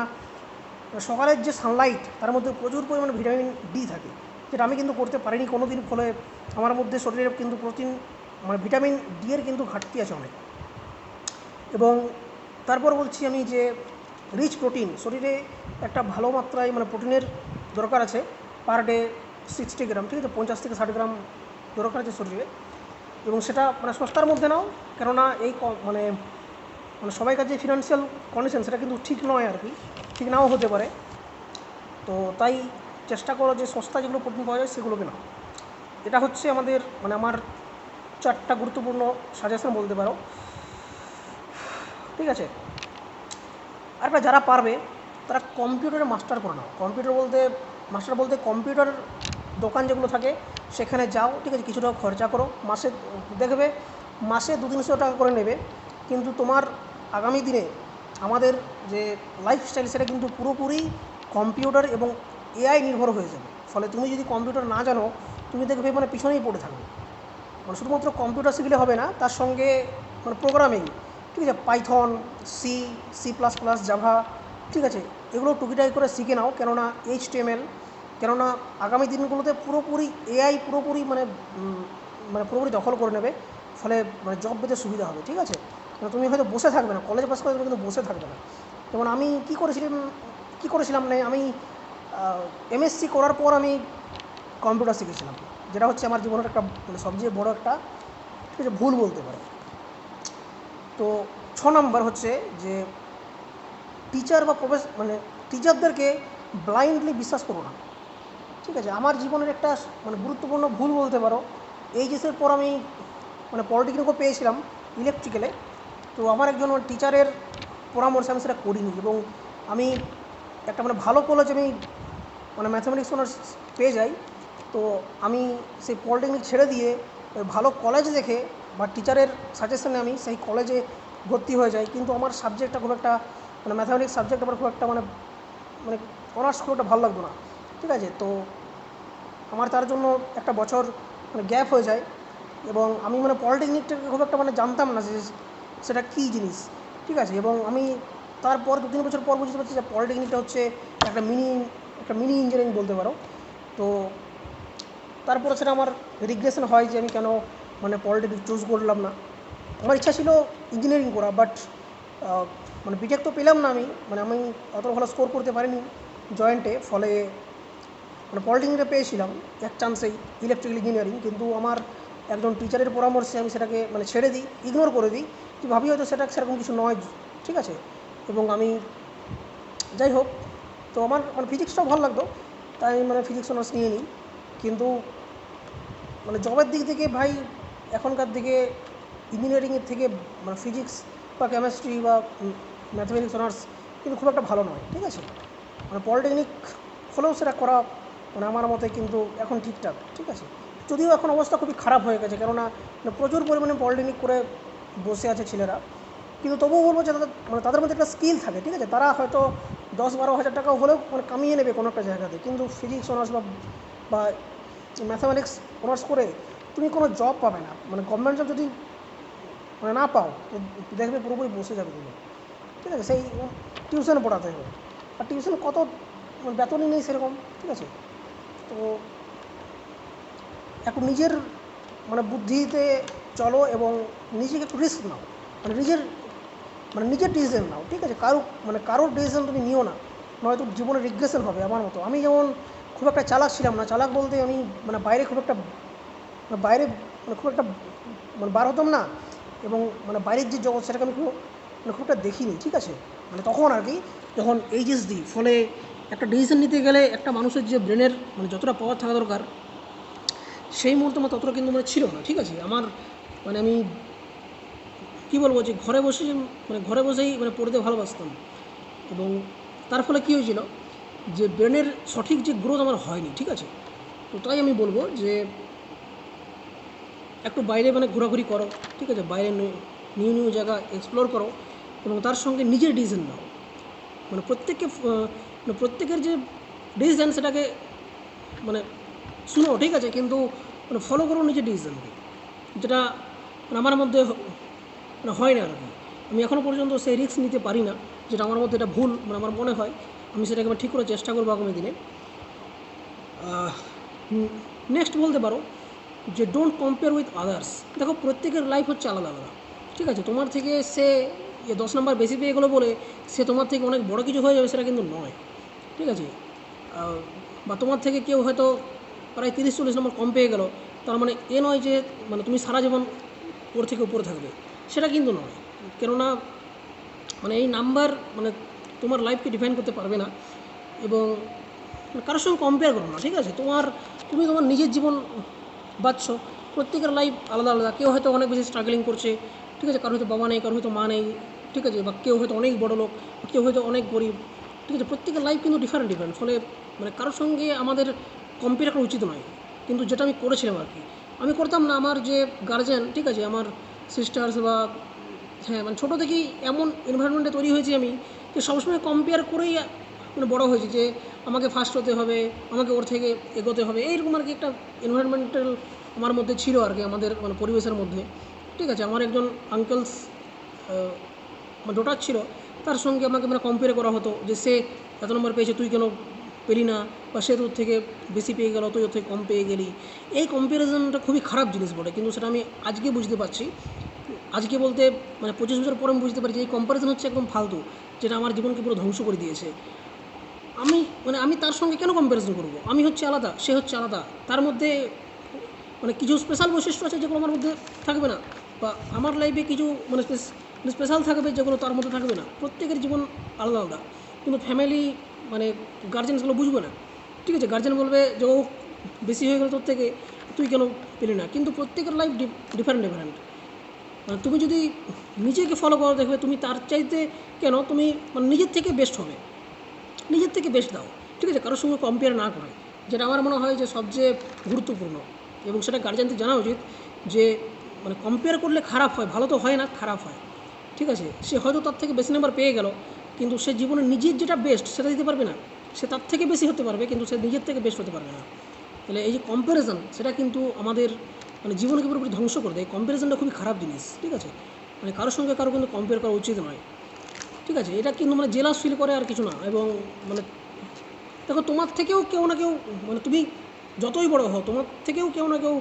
[SPEAKER 1] সকালের যে সানলাইট তার মধ্যে প্রচুর পরিমাণে ভিটামিন ডি থাকে, যেটা আমি কিন্তু করতে পারিনি কোনো দিন। ফলে আমার মধ্যে শরীরে কিন্তু প্রোটিন মানে ভিটামিন ডি এর কিন্তু ঘাটতি আছে অনেক। এবং তারপর বলছি আমি যে রিচ প্রোটিন, শরীরে একটা ভালো মাত্রায় মানে প্রোটিনের দরকার আছে পার ডে 60 গ্রাম। ঠিক আছে, 50 থেকে 60 গ্রাম দরকার আছে শরীরে, এবং সেটা মানে সস্তার মধ্যে নাও, কেননা এই মানে মানে সবাইকার যে ফিনান্সিয়াল কন্ডিশন সেটা কিন্তু ঠিক নয় আর কি, ঠিক নাও হতে পারে। তো তাই চেষ্টা করো যে সস্তা যেগুলো প্রোটিন পাওয়া যায় সেগুলোকে নাও। এটা হচ্ছে আমাদের মানে আমার 4টা গুরুত্বপূর্ণ সাজেশন বলতে পারো। ঠিক আছে, আর যারা পারবে তারা কম্পিউটারে মাস্টার করে নাও। মাস্টার বলতে কম্পিউটার দোকান যেগুলো থাকে সেখানে যাও। ঠিক আছে, কিছু টাকা খরচা করো, মাসে দেখবে মাসে 200-300 টাকা করে নেবে, কিন্তু তোমার আগামী দিনে আমাদের যে লাইফস্টাইল সেটা কিন্তু পুরোপুরি কম্পিউটার এবং এআই নির্ভর হয়ে যাবে। ফলে তুমি যদি কম্পিউটার না জানো, তুমি দেখবে মানে পিছনেই পড়ে থাকবে। মানে শুধুমাত্র কম্পিউটার শিখলে হবে না, তার সঙ্গে মানে প্রোগ্রামিং, ঠিক আছে, পাইথন, সি++, জাভা, ঠিক আছে, এগুলো টুকিটাকি করে শিখে নাও, কেননা HTML, কেননা আগামী দিনগুলোতে পুরোপুরি এআই পুরোপুরি মানে মানে পুরোপুরি দখল করে নেবে। ফলে মানে জব পেতে সুবিধা হবে। ঠিক আছে, তুমি হয়তো বসে থাকবে না, কলেজ পাস করে তুমি কিন্তু বসে থাকবে না। যেমন আমি কী করেছিলাম না, আমি MSc করার পর আমি কম্পিউটার শিখেছিলাম, যেটা হচ্ছে আমার জীবনের একটা মানে সবচেয়ে বড় একটা ঠিক আছে ভুল বলতে পারো। তো 6 নম্বর হচ্ছে যে টিচার বা মানে টিচারদেরকে ব্লাইন্ডলি বিশ্বাস করো না। ঠিক আছে, আমার জীবনের একটা মানে গুরুত্বপূর্ণ ভুল বলতে পারো। এইচএসের পর আমি মানে পলিটেকনিকও পেয়েছিলাম ইলেকট্রিক্যালে। তো আমার একজন টিচারের পরামর্শে আমি সেটা করিনি, এবং আমি একটা মানে ভালো কলেজ আমি মানে ম্যাথামেটিক্স অনার্স পেয়ে যাই। তো আমি সেই পলিটেকনিক ছেড়ে দিয়ে ভালো কলেজ দেখে বা টিচারের সাজেশনে আমি সেই কলেজে ভর্তি হয়ে যাই, কিন্তু আমার সাবজেক্টটা খুব একটা মানে ম্যাথামেটিক্স সাবজেক্ট আমার খুব একটা মানে মানে অনার্স খুব একটা ভালো লাগতো না। ঠিক আছে, তো আমার তার জন্য একটা বছর মানে গ্যাপ হয়ে যায়, এবং আমি মানে পলিটেকনিকটাকে খুব একটা মানে জানতাম না যে সেটা কী জিনিস। ঠিক আছে, এবং আমি তারপর 2-3 বছর পর বুঝতে পারছি যে পলিটেকনিকটা হচ্ছে একটা মিনি ইঞ্জিনিয়ারিং বলতে পারো। তো তারপরে সেটা আমার রিগ্রেশন হয় যে আমি কেন মানে পলিটেকনিক চুজ করলাম না। আমার ইচ্ছা ছিল ইঞ্জিনিয়ারিং করা, বাট মানে বিটেক তো পেলাম না আমি অত ভালো স্কোর করতে পারিনি জয়েন্টে। ফলে মানে পলিটেকনিকটা পেয়েছিলাম এক চান্সেই ইলেকট্রিক্যাল ইঞ্জিনিয়ারিং, কিন্তু আমার একজন টিচারের পরামর্শে আমি সেটাকে মানে ছেড়ে দিই, ইগনোর করে দিই, যে ভাবি হয়তো সেটা সেরকম কিছু নয়। ঠিক আছে, এবং আমি যাই হোক, তো আমার মানে ফিজিক্সটাও ভালো লাগতো, তাই মানে ফিজিক্স অনার্স নিয়ে নিই। কিন্তু মানে জবের দিক থেকে ভাই এখনকার দিকে ইঞ্জিনিয়ারিংয়ের থেকে মানে ফিজিক্স বা কেমিস্ট্রি বা ম্যাথমেটিক্স অনার্স কিন্তু খুব একটা ভালো নয়, ঠিক আছে। মানে পলিটেকনিক হলেও সেটা করা মানে আমার মতে কিন্তু এখন ঠিকঠাক, ঠিক আছে। যদিও এখন অবস্থা খুবই খারাপ হয়ে গেছে, কেননা মানে প্রচুর পরিমাণে পলিটেকনিক করে বসে আছে ছেলেরা, কিন্তু তবুও বলবো যে তাদের মধ্যে একটা স্কিল থাকে, ঠিক আছে। তারা হয়তো 10-12 হাজার টাকা হলেও মানে কামিয়ে নেবে কোনো একটা জায়গাতে, কিন্তু ফিজিক্স অনার্স বা ম্যাথামেটিক্স অনার্স করে তুমি কোনো জব পাবে না। মানে গভর্নমেন্ট জব যদি মানে না পাও তো দেখবে পুরোপুরি বসে যাবে তুমি, ঠিক আছে। সেই টিউশন পড়াতে হবে, আর টিউশন কত মানে বেতনই নেই সেরকম, ঠিক আছে। তো এখন নিজের মানে বুদ্ধিতে চলো এবং নিজেকে একটু রিস্ক নাও, নিজের ডিসিশন নাও, ঠিক আছে। কারোর ডিসিশন তুমি নিও না, নয়তো জীবনে রিগ্রেশন হবে। আমার মতো আমি যেমন খুব একটা চালাক ছিলাম না, চালাক বলতে আমি মানে বাইরে খুব একটা মানে বার হতাম না, এবং মানে বাইরের যে জগৎ সেটাকে আমি খুব একটা দেখিনি, ঠিক আছে। মানে তখন আর কি যখন এইচএস দিই, ফলে একটা ডিসিশন নিতে গেলে একটা মানুষের যে ব্রেনের মানে যতটা পাওয়ার থাকা দরকার সেই মুহূর্তে আমার ততটা কিন্তু মানে ছিল না, ঠিক আছে। আমার মানে আমি কী বলবো যে ঘরে বসেই মানে পড়তে ভালোবাসতাম, এবং তার ফলে কী হয়েছিল যে ব্রেনের সঠিক যে গ্রোথ আমার হয়নি, ঠিক আছে। তো তাই আমি বলবো যে একটু বাইরে মানে ঘোরাঘুরি করো, ঠিক আছে। বাইরে নিউ জায়গা এক্সপ্লোর করো, এবং তার সঙ্গে নিজের ডিসিশন নাও। মানে প্রত্যেকের যে ডিসিশন সেটাকে মানে শুনো, ঠিক আছে, কিন্তু মানে ফলো করো নিজের ডিসিশনকে, যেটা মানে আমার মধ্যে মানে হয় না আর কি। আমি এখনও পর্যন্ত সেই রিস্ক নিতে পারি না, যেটা আমার মধ্যে এটা ভুল মানে আমার মনে হয়। আমি সেটাকে ঠিক করে চেষ্টা করবো আগামী দিনে। নেক্সট বলতে পারো যে ডোন্ট কম্পেয়ার উইথ আদার্স। দেখো প্রত্যেকের লাইফ হচ্ছে আলাদা আলাদা, ঠিক আছে। তোমার থেকে সে 10 নম্বর বেশি পেয়ে গেলো বলে সে তোমার থেকে অনেক বড় কিছু হয়ে যাবে সেটা কিন্তু নয়, ঠিক আছে। বা তোমার থেকে কেউ হয়তো প্রায় 30-40 নম্বর কম পেয়ে গেল, তার মানে এ নয় যে মানে তুমি সারা জীবন ওর থেকে উপরে থাকবে, সেটা কিন্তু নয়। কেননা মানে এই নাম্বার মানে তোমার লাইফকে ডিফাইন করতে পারবে না, এবং কারোর সঙ্গে কম্পেয়ার করো না, ঠিক আছে। তুমি তোমার নিজের জীবন বাঁচছো, প্রত্যেকের লাইফ আলাদা আলাদা। কেউ হয়তো অনেক বেশি স্ট্রাগলিং করছে, ঠিক আছে, কারোর হয়তো বাবা নেই, কারোর হয়তো মা নেই, ঠিক আছে, বা কেউ হয়তো অনেক বড় লোক, কেউ হয়তো অনেক গরিব, ঠিক আছে। প্রত্যেকের লাইফ কিন্তু ডিফারেন্ট, ফলে মানে কারোর সঙ্গে আমাদের কম্পেয়ার করা উচিত নয়। কিন্তু যেটা আমি করেছিলাম আর কি, আমি করতাম না। আমার যে গার্জেন, ঠিক আছে, আমার সিস্টার্স বা হ্যাঁ মানে ছোটো থেকেই এমন এনভায়রনমেন্টে তৈরি হয়েছি আমি, যে সবসময় কম্পেয়ার করেই মানে বড়ো হয়েছি, যে আমাকে ফার্স্ট হতে হবে, আমাকে ওর থেকে এগোতে হবে, এইরকম আর কি একটা এনভায়রনমেন্টাল আমার মধ্যে ছিল আর কি, আমাদের মানে পরিবেশের মধ্যে, ঠিক আছে। আমার একজন আঙ্কেলস ডটার ছিল, তার সঙ্গে আমাকে মানে কম্পেয়ার করা হতো যে সে এত নম্বর পেয়েছে, তুই কেন পেলি না, বা সে তোর থেকে বেশি পেয়ে গেল, তুই ওর থেকে কম পেয়ে গেলি। এই কম্প্যারিজনটা খুবই খারাপ জিনিস বটে, কিন্তু সেটা আমি আজকে বুঝতে পারছি। আজকে বলতে মানে 25 বছর পরে আমি বুঝতে পারি যে এই কম্প্যারিজন হচ্ছে একদম ফালতু, যেটা আমার জীবনকে পুরো ধ্বংস করে দিয়েছে। আমি তার সঙ্গে কেন কম্প্যারিজন করব? আমি হচ্ছে আলাদা, সে হচ্ছে আলাদা। তার মধ্যে মানে কিছু স্পেশাল বৈশিষ্ট্য আছে যেগুলো আমার মধ্যে থাকবে না, বা আমার লাইফে কিছু মানে স্পেশাল থাকবে যেগুলো তার মধ্যে থাকবে না। প্রত্যেকের জীবন আলাদা আলাদা, কিন্তু ফ্যামিলি মানে গার্জেনসগুলো বুঝবে না, ঠিক আছে। গার্জেন বলবে যে ও বেশি হয়ে গেল তোর থেকে, তুই কেন পেলি না। কিন্তু প্রত্যেকের লাইফ ডিফারেন্ট। মানে তুমি যদি নিজেকে ফলো করো, দেখবে তুমি তার চাইতে কেন তুমি মানে নিজের থেকে বেস্ট হবে, নিজের থেকে বেস্ট দাও, ঠিক আছে, কারোর সঙ্গে কম্পেয়ার না করে। যেটা আমার মনে হয় যে সবচেয়ে গুরুত্বপূর্ণ, এবং সেটা গার্জেনদের জানা উচিত যে মানে কম্পেয়ার করলে খারাপ হয়, ভালো তো হয় না, খারাপ হয়, ঠিক আছে। সে হয়তো তার থেকে বেশি নাম্বার পেয়ে গেল, কিন্তু সে জীবনে নিজের যেটা বেস্ট সেটা দিতে পারবে না। সে তার থেকে বেশি হতে পারবে, কিন্তু সে নিজের থেকে বেস্ট হতে পারবে না। তাহলে এই যে কম্প্যারিজন, সেটা কিন্তু আমাদের মানে জীবনকে পুরোপুরি ধ্বংস করে দেয়। কম্প্যারিজনটা খুবই খারাপ জিনিস, ঠিক আছে। মানে কারোর সঙ্গে কারো কিন্তু কম্পেয়ার করা উচিত নয়, ঠিক আছে। এটা কিন্তু মানে জেলাস ফিল করে আর কিছু না। এবং মানে দেখো তোমার থেকেও কেউ না কেউ মানে তুমি যতই বড় হও, তোমার থেকেও কেউ না কেউ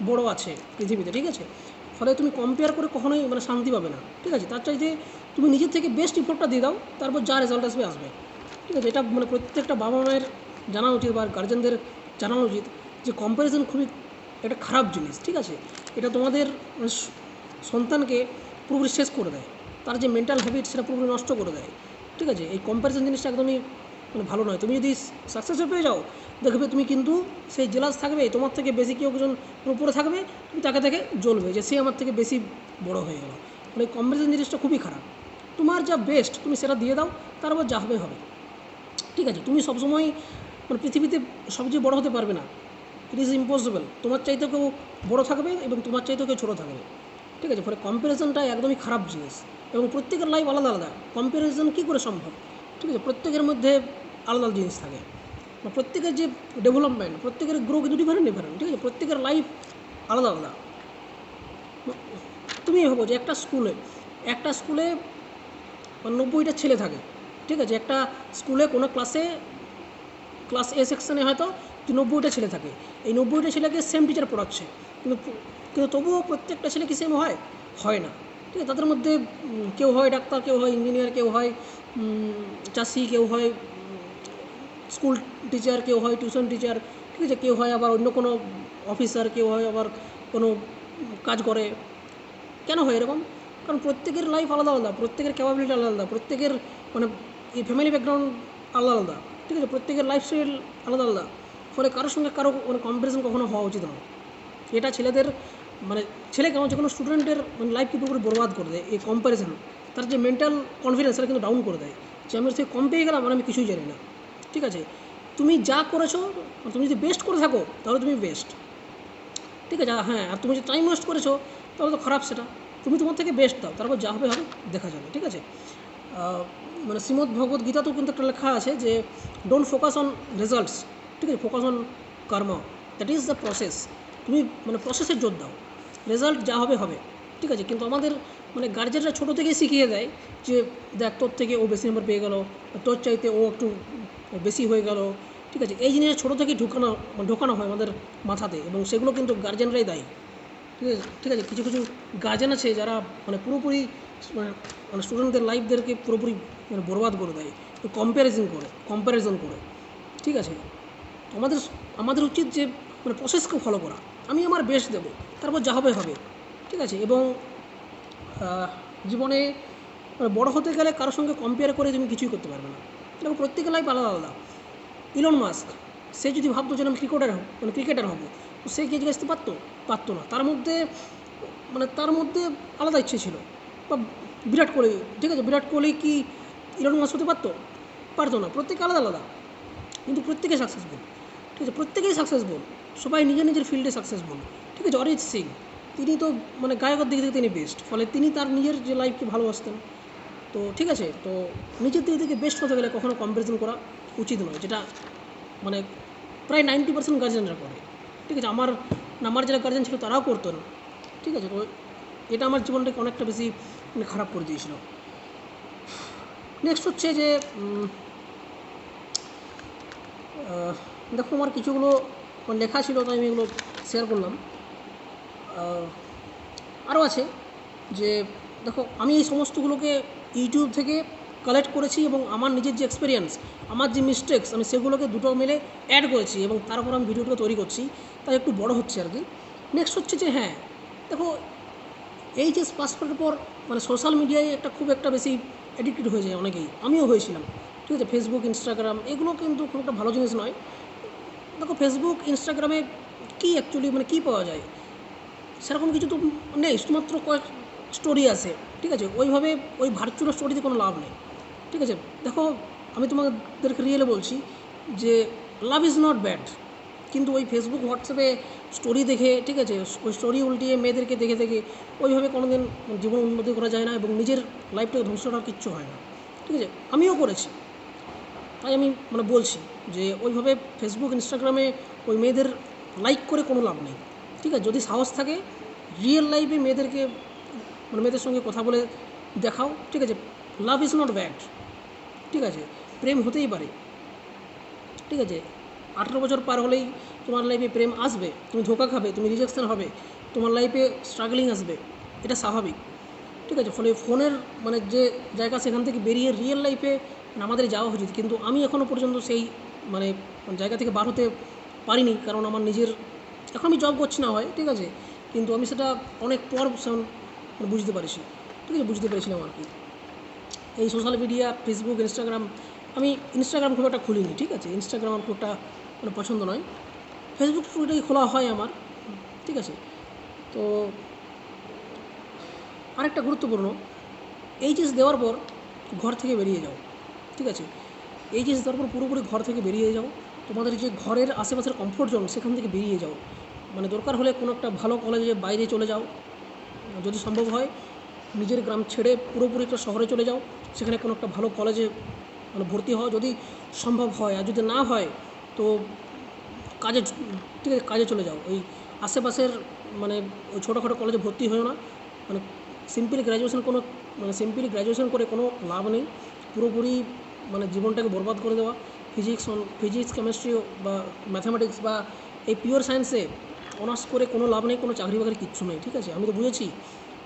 [SPEAKER 1] বড় আছে পৃথিবীতে, ঠিক আছে। ফলে তুমি কম্পেয়ার করে কখনোই মানে শান্তি পাবে না, ঠিক আছে। তার চাইতে তুমি নিজের থেকে বেস্ট ইফোর্টটা দিয়ে দাও, তারপর যা রেজাল্ট আসবে, ঠিক আছে। এটা মানে প্রত্যেকটা বাবা মায়ের জানা উচিত, বা গার্জেনদের জানানো উচিত যে কম্প্যারিজন খুবই একটা খারাপ জিনিস, ঠিক আছে। এটা তোমাদের মানে সন্তানকে পুরোপুরি শেষ করে দেয়, তার যে মেন্টাল হ্যাবিট সেটা পুরোপুরি নষ্ট করে দেয়, ঠিক আছে। এই কম্প্যারিজন জিনিসটা একদমই মানে ভালো নয়। তুমি যদি সাকসেসও পেয়ে যাও, দেখবে তুমি কিন্তু সেই জেলাস থাকবে, তোমার থেকে বেশি কেউ একজন উপরে থাকবে, তুমি তাকে থেকে জ্বলবে যে সে আমার থেকে বেশি বড় হয়ে গেল। মানে কম্পারিজন জিনিসটা খুবই খারাপ। তোমার যা বেস্ট তুমি সেটা দিয়ে দাও, তারপর যা হবে হবে। ঠিক আছে, তুমি সবসময় মানে পৃথিবীতে সবচেয়ে বড় হতে পারবে না, ইট ইজ ইম্পসিবল। তোমার চাইতে কেউ বড় থাকবে এবং তোমার চাইতে কেউ ছোটো থাকবে। ঠিক আছে, ফলে কম্প্যারিজনটা একদমই খারাপ জিনিস এবং প্রত্যেকের লাইফ আলাদা আলাদা। কম্প্যারিজন কী করে সম্ভব? ঠিক আছে, প্রত্যেকের মধ্যে আলাদা আলাদা জিনিস থাকে। প্রত্যেকের যে ডেভেলপমেন্ট, প্রত্যেকের গ্রো কিন্তু ডিফারেন্ট ডিফারেন্ট। ঠিক আছে, প্রত্যেকের লাইফ আলাদা আলাদা। তুমি ভাবো যে একটা স্কুলে 90টা ছেলে থাকে। ঠিক আছে, একটা স্কুলে কোনো ক্লাস এ সেকশানে হয়তো 90টা ছেলে থাকে। এই 90টা ছেলেকে সেম টিচার পড়াচ্ছে, কিন্তু কিন্তু তবুও প্রত্যেকটা ছেলে কি সেম হয় না। ঠিক আছে, তাদের মধ্যে কেউ হয় ডাক্তার, কেউ হয় ইঞ্জিনিয়ার, কেউ হয় চাষি, কেউ হয় স্কুল টিচার, কেউ হয় টিউশন টিচার। ঠিক আছে, কেউ হয় আবার অন্য কোনো অফিসার, কেউ হয় আবার কোনো কাজ করে। কেন হয় এরকম? কারণ প্রত্যেকের লাইফ আলাদা আলাদা, প্রত্যেকের ক্যাপাবিলিটি আলাদা আলাদা, প্রত্যেকের মানে এই ফ্যামিলি ব্যাকগ্রাউন্ড আলাদা আলাদা। ঠিক আছে, প্রত্যেকের লাইফস্টাইল আলাদা আলাদা। ফলে কারোর সঙ্গে কারো মানে কম্পারিজন কখনো হওয়া উচিত নয়। এটা ছেলেদের মানে ছেলে কেন যে কোনো স্টুডেন্টের মানে লাইফকে পুরোপুরি বরবাদ করে দেয় এই কম্প্যারিজন। তার যে মেন্টাল কনফিডেন্স সেটা কিন্তু ডাউন করে দেয়, যে আমি সে কম পেয়ে গেলাম মানে আমি কিছুই জানি না। ঠিক আছে, তুমি যা করেছো, তুমি যদি বেস্ট করে থাকো তাহলে তুমি বেস্ট। ঠিক আছে, হ্যাঁ, আর তুমি যে টাইম ওয়েস্ট করেছো তাহলে তো খারাপ সেটা। তুমি তোমার থেকে বেস্ট দাও, তারপর যা হবে হবে দেখা যাবে। ঠিক আছে, মানে শ্রীমদ্ ভগবত গীতাতেও কিন্তু একটা লেখা আছে যে ডোন্ট ফোকাস অন রেজাল্টস। ঠিক আছে, ফোকাস অন কর্ম, দ্যাট ইজ দ্য প্রসেস। তুমি মানে প্রসেসের জোর দাও, রেজাল্ট যা হবে হবে। ঠিক আছে, কিন্তু আমাদের মানে গার্জেনরা ছোটো থেকেই শিখিয়ে দেয় যে দেখ তোর থেকে ও বেশি নাম্বার পেয়ে গেল, তোর চাইতে ও একটু বেশি হয়ে গেল। ঠিক আছে, এই জিনিসটা ছোটো থেকেই ঢোকানো হয় আমাদের মাথাতে, এবং সেগুলো কিন্তু গার্জেনরাই দায়ী। ঠিক আছে, কিছু কিছু গার্জেন আছে যারা মানে পুরোপুরি মানে স্টুডেন্টদের লাইফদেরকে পুরোপুরি মানে বরবাদ করে দেয় কম্প্যারিজন করে। ঠিক আছে, আমাদের আমাদের উচিত যে মানে প্রসেসকে ফলো করা। আমি আমার বেস্ট দেবো, তারপর যা হবে হবে। ঠিক আছে, এবং জীবনে মানে বড়ো হতে গেলে কারোর সঙ্গে কম্পেয়ার করে তুমি কিছুই করতে পারবে না। এবং প্রত্যেকের লাইফ আলাদা আলাদা। ইলন মাস্ক, সে যদি ভাবতো যে আমি ক্রিকেটার হব, তো সে কি জিজ্ঞাসতে পারতো না। তার মধ্যে আলাদা ইচ্ছে ছিল। বা বিরাট কোহলি, ঠিক আছে, বিরাট কোহলি কি ইলন মাস্ক হতে পারতো না। প্রত্যেকে আলাদা আলাদা, কিন্তু প্রত্যেকে সাকসেসফুল। ঠিক আছে, প্রত্যেকেই সাকসেসফুল, সবাই নিজের নিজের ফিল্ডে সাকসেসফুল। ঠিক আছে, অরিজিৎ সিং, তিনি তো মানে গায়কের দিক থেকে তিনি বেস্ট, ফলে তিনি তার নিজের যে লাইফকে ভালোবাসতেন। তো ঠিক আছে, তো নিজের দিক থেকে বেস্ট হতে গেলে কখনো কম্পারিজন করা উচিত নয়, যেটা মানে প্রায় 90% গার্জেনরা করে। ঠিক আছে, আমার যারা গার্জেন ছিল তারাও করতো না। ঠিক আছে, তো এটা আমার জীবনটাকে অনেকটা বেশি মানে খারাপ করে দিয়েছিল। নেক্সট হচ্ছে যে দেখো আমার কিছুগুলো মানে লেখা ছিল, তাই আমি এগুলো শেয়ার করলাম। আরও আছে যে দেখো আমি এই সমস্তগুলোকে ইউটিউব থেকে কালেক্ট করেছি, এবং আমার নিজের যে এক্সপিরিয়েন্স, আমার যে মিস্টেক্স, আমি সেগুলোকে দুটো মিলে অ্যাড করেছি, এবং তারপর আমি ভিডিওটা তৈরি করছি, তাই একটু বড় হচ্ছে আর কি। নেক্সট হচ্ছে যে হ্যাঁ, দেখো এইচএস পাস করার পর মানে সোশ্যাল মিডিয়ায় খুব একটা বেশি অ্যাডিক্টেড হয়ে যায় অনেকেই, আমিও হয়েছিলাম। ঠিক আছে, ফেসবুক, ইনস্টাগ্রাম এগুলো কিন্তু খুব একটা ভালো জিনিস নয়। দেখো ফেসবুক, ইনস্টাগ্রামে কী অ্যাকচুয়ালি মানে কী পাওয়া যায়, সেরকম কিছু তো নেই, শুধুমাত্র কয়েক স্টোরি আছে। ঠিক আছে, ওইভাবে ওই ভার্চুয়াল স্টোরিতে কোনো লাভ নেই। ঠিক আছে, দেখো আমি তোমাদেরকে রিয়েলে বলছি যে লাভ ইজ নট ব্যাড, কিন্তু ওই ফেসবুক, হোয়াটসঅ্যাপে স্টোরি দেখে, ঠিক আছে, ওই স্টোরি উল্টিয়ে মেয়েদেরকে দেখে দেখে ওইভাবে কোনো দিন জীবন উন্নতি করা যায় না, এবং নিজের লাইফটাকে ধ্বংস করার কিচ্ছু হয় না। ঠিক আছে, আমিও করেছি, তাই আমি মানে বলছি যে ওইভাবে ফেসবুক, ইনস্টাগ্রামে ওই মেয়েদের লাইক করে কোনো লাভ নেই। ঠিক আছে, যদি সাহস থাকে রিয়েল লাইফে মেয়েদের সঙ্গে কথা বলে দেখাও। ঠিক আছে, লাভ ইজ নট ব্যাড। ঠিক আছে, প্রেম হতেই পারে। ঠিক আছে, 18 বছর পার হলেই তোমার লাইফে প্রেম আসবে, তুমি ধোকা খাবে, তুমি রিজেকশন হবে, তোমার লাইফে স্ট্রাগলিং আসবে, এটা স্বাভাবিক। ঠিক আছে, ফলে ফোনের মানে যে জায়গা, সেখান থেকে বেরিয়ে রিয়েল লাইফে আমাদের যাওয়া উচিত, কিন্তু আমি এখনও পর্যন্ত সেই মানে জায়গা থেকে বার হতে পারিনি, কারণ আমার নিজের এখন আমি জব করছি না হয়, ঠিক আছে, কিন্তু আমি সেটা অনেক পর বুঝতে পেরেছিলাম আর কি। এই সোশ্যাল মিডিয়া, ফেসবুক, ইনস্টাগ্রাম আমি ইনস্টাগ্রাম খুব একটা খুলিনি, ঠিক আছে, ইনস্টাগ্রাম আমার খুব একটা মানে পছন্দ নয়। ফেসবুক টুকটাই খোলা হয় আমার, ঠিক আছে। তো আরেকটা গুরুত্বপূর্ণ, এইচএস দেওয়ার পর ঘর থেকে বেরিয়ে যাও, ঠিক আছে। এইচএস দেওয়ার পর পুরোপুরি ঘর থেকে বেরিয়ে যাও, তোমাদের যে ঘরের আশেপাশের কমফোর্ট জোন সেখান থেকে বেরিয়ে যাও, মানে দরকার হলে কোনো একটা ভালো কলেজে বাইরে চলে যাও, যদি সম্ভব হয় নিজের গ্রাম ছেড়ে পুরোপুরি একটা শহরে চলে যাও, সেখানে কোনো একটা ভালো কলেজে মানে ভর্তি হও যদি সম্ভব হয়, আর যদি না হয় তো কাজে, ঠিক আছে, কাজে চলে যাও। ওই আশেপাশের মানে ওই ছোটোখাটো কলেজে ভর্তি হয়েও না, মানে সিম্পলি গ্র্যাজুয়েশন করে কোনো লাভ নেই, পুরোপুরি মানে জীবনটাকে বরবাদ করে দেওয়া। ফিজিক্স কেমিস্ট্রি বা ম্যাথামেটিক্স বা এই পিওর সায়েন্সে অনার্স করে কোনো লাভ নেই, কোনো চাকরি বাকরি কিচ্ছু নেই, ঠিক আছে। আমি তো বুঝেছি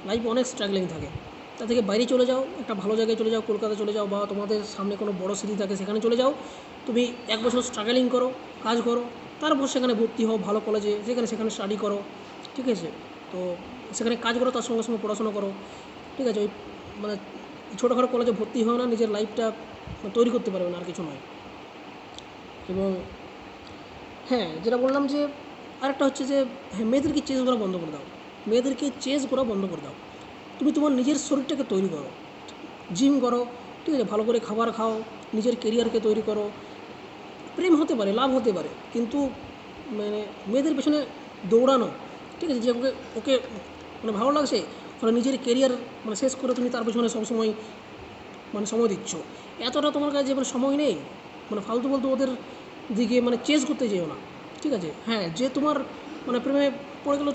[SPEAKER 1] লাইফে অনেক স্ট্রাগলিং থাকে, তা থেকে বাইরে চলে যাও, একটা ভালো জায়গায় চলে যাও, কলকাতা চলে যাও, বা তোমাদের সামনে কোনো বড় সিটি থাকে সেখানে চলে যাও, তুমি 1 বছর স্ট্রাগলিং করো, কাজ করো, তারপর সেখানে ভর্তি হও ভালো কলেজে, সেখানে স্টাডি করো, ঠিক আছে। তো সেখানে কাজ করো, তার সঙ্গে সঙ্গে পড়াশোনা করো, ঠিক আছে। ওই মানে ছোটোখাটো কলেজে ভর্তি হও না, নিজের লাইফটা তৈরি করতে পারবে না, আর কিছু নয়। এবং হ্যাঁ, যেটা বললাম যে আরেকটা হচ্ছে যে হ্যাঁ, মেয়েদেরকে চেস করা বন্ধ করে দাও, মেয়েদেরকে চেস করা বন্ধ করে দাও। তুমি তোমার নিজের শরীরটাকে তৈরি করো, জিম করো, ঠিক আছে, ভালো করে খাবার খাও, নিজের কেরিয়ারকে তৈরি করো। প্রেম হতে পারে, লাভ হতে পারে, কিন্তু মানে মেয়েদের পেছনে দৌড়ানো, ঠিক আছে, যে ওকে ওকে মানে ভালো লাগছে, ফলে নিজের কেরিয়ার মানে শেষ করে তুমি তার পেছনে সবসময় মানে সময় দিচ্ছ, এতটা তোমার কাছে মানে সময় নেই, মানে ফালতু বলতে ওদের দিকে মানে চেস করতে যেও না, ঠিক আছে। হ্যাঁ, যে তোমার মানে প্রেমে পড়ে গেলো,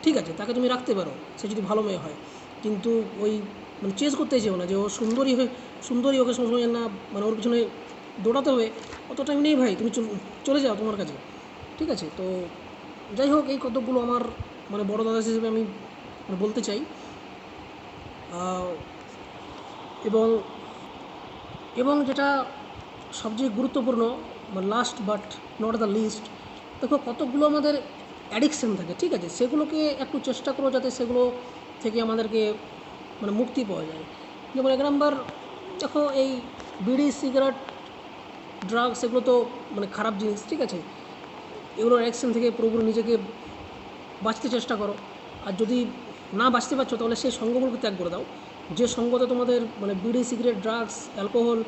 [SPEAKER 1] ঠিক আছে, তাকে তুমি রাখতে পারো, সে যদি ভালো মেয়ে হয়, কিন্তু ওই মানে চেস করতে যেও না যে ও সুন্দরী ওকে সবসময় না মানে ওর পিছনে দৌড়াতে হবে, অত টাইম নেই ভাই, তুমি চলে যাও তোমার কাছে, ঠিক আছে। তো যাই হোক, এই কতকগুলো আমার মানে বড় দাদা হিসেবে আমি মানে বলতে চাই। এবং এবং যেটা সবচেয়ে গুরুত্বপূর্ণ, মানে last but not the least, দেখো কতকগুলো আমাদের অ্যাডিকশান থাকে, ঠিক আছে, সেগুলোকে একটু চেষ্টা করো যাতে সেগুলো থেকে আমাদেরকে মানে মুক্তি পাওয়া যায়। যেমন 1 নম্বর, দেখো এই বিড়ি সিগারেট ড্রাগস এগুলো তো মানে খারাপ জিনিস, ঠিক আছে, এগুলোর অ্যাডিকশান থেকে পুরোপুরি নিজেকে বাঁচতে চেষ্টা করো। আর যদি না বাঁচতে পারছো তাহলে সেই সঙ্গগুলোকে ত্যাগ করে দাও, যে সঙ্গতে তোমাদের মানে বিড়ি সিগারেট ড্রাগস অ্যালকোহল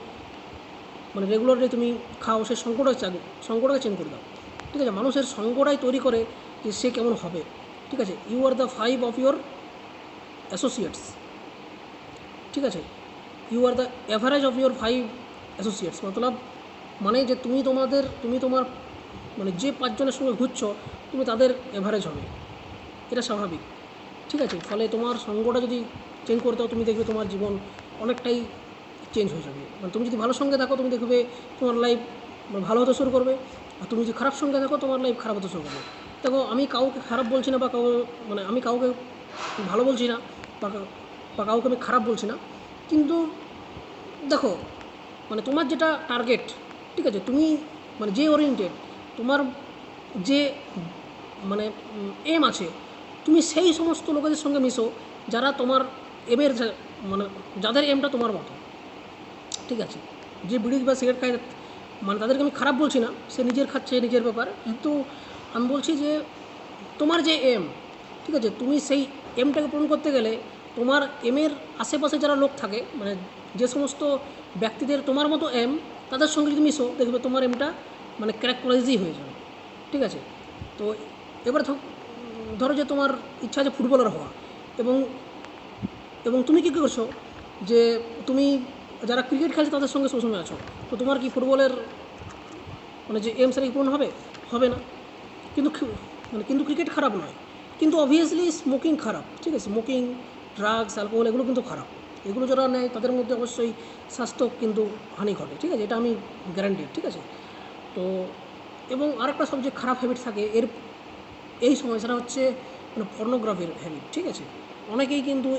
[SPEAKER 1] মানে রেগুলারলি তুমি খাও, সেই সঙ্গটাকে চেঞ্জ করে দাও, ঠিক আছে। মানুষের সঙ্গটাই তৈরি করে যে সে কেমন হবে, ঠিক আছে। You are the 5 of your associates, ঠিক আছে, you are the average of your 5 associates, মতলব মানে যে তুমি তোমার মানে যে 5 জনের সঙ্গে ঘুরছো তুমি তাদের অ্যাভারেজ হবে, এটা স্বাভাবিক, ঠিক আছে। ফলে তোমার সঙ্গটা যদি চেঞ্জ করতে দাও, তুমি দেখবে তোমার জীবন অনেকটাই চেঞ্জ হয়ে যাবে। মানে তুমি যদি ভালো সঙ্গে থাকো তুমি দেখবে তোমার লাইফ ভালো হতে শুরু করবে, আর তুমি যদি খারাপ সঙ্গে থাকো তোমার লাইফ খারাপ হতে শুরু করবে। দেখো আমি কাউকে খারাপ বলছি না, বা মানে আমি কাউকে ভালো বলছি না, বা কাউকে আমি খারাপ বলছি না, কিন্তু দেখো মানে তোমার যেটা টার্গেট, ঠিক আছে, তুমি মানে যে ওরিয়েন্টেড তোমার যে মানে এম আছে, তুমি সেই সমস্ত লোকেদের সঙ্গে মিশো যারা তোমার এমের মানে যাদের এমটা তোমার মতো, ঠিক আছে। যে বিড়ি বা সিগারেট খায় মানে তাদেরকে আমি খারাপ বলছি না, সে নিজের খাচ্ছে নিজের ব্যাপার, কিন্তু আমি বলছি যে তোমার যে এম, ঠিক আছে, তুমি সেই এমটাকে পূরণ করতে গেলে তোমার এমের আশেপাশে যারা লোক থাকে মানে যে সমস্ত ব্যক্তিদের তোমার মতো এম, তাদের সঙ্গে যদি মিশো দেখবে তোমার এমটা মানে ক্র্যাক করা ইজি হয়ে যাবে, ঠিক আছে। তো এবার ধরো যে তোমার ইচ্ছা আছে ফুটবলার হওয়া, এবং এবং তুমি কী করছো যে তুমি যারা ক্রিকেট খেলছে তাদের সঙ্গে সবসময় আছো, তো তোমার কি ফুটবলের মানে যে এম সেটা কি পূরণ হবে? হবে না। কিন্তু কিন্তু ক্রিকেট খারাপ নয়, কিন্তু অবভিয়াসলি স্মোকিং খারাপ, ঠিক আছে, স্মোকিং, ড্রাগস, অ্যালকোহল এগুলো কিন্তু খারাপ, এগুলো যারা নেয় তাদের মধ্যে অবশ্যই স্বাস্থ্য কিন্তু হানি ঘটে, ঠিক আছে, এটা আমি গ্যারান্টি, ঠিক আছে। তো এবং আরেকটা সবচেয়ে খারাপ হ্যাবিট থাকে এই সময়, সেটা হচ্ছে মানে পর্নোগ্রাফির হ্যাবিট, ঠিক আছে। অনেকেই কিন্তু